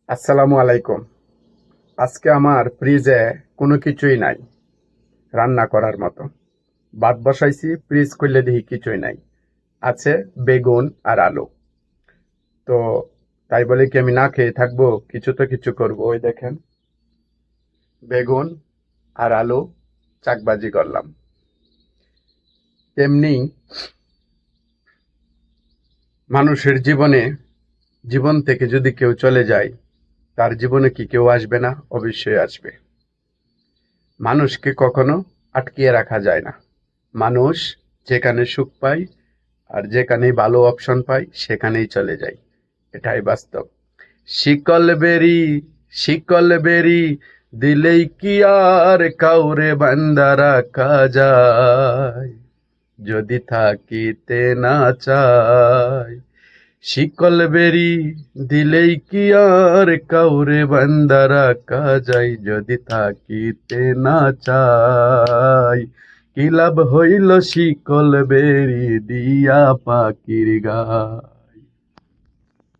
আসসালামু আলাইকুম। আজকে আমার ফ্রিজে কোনো কিছুই নাই রান্না করার মতো। ভাত বসাইছি, ফ্রিজ খুললে দেখি কিছুই নাই। আছে বেগুন আর আলু। তো তাই বলে কি আমি না খেয়ে থাকবো? কিছু তো কিছু করব। ওই দেখেন, বেগুন আর আলু চাকবাজি করলাম। তেমনি মানুষের জীবন থেকে যদি কেউ চলে যায়, তার জীবনে কি কেউ আসবে না? অবশ্যই আসবে। মানুষকে কখনো আটকিয়ে রাখা যায় না। মানুষ যেখানে সুখ পায় আর যেখানেই ভালো অপশন পাই সেখানেই চলে যাই। এটাই বাস্তব। শিকল বেরি, শিকল বেরি দিলেই কি আর কাউরে বান্দা রাখা যায়? যদি থাকিতে না চাই, শিকল বেরি দিলেই কি আর কাউরে বান্দা রাখা যায়? যদি থাকিতে না চাই, কি লাভ হইল শিকল বেরি দিয়া পাখির গা?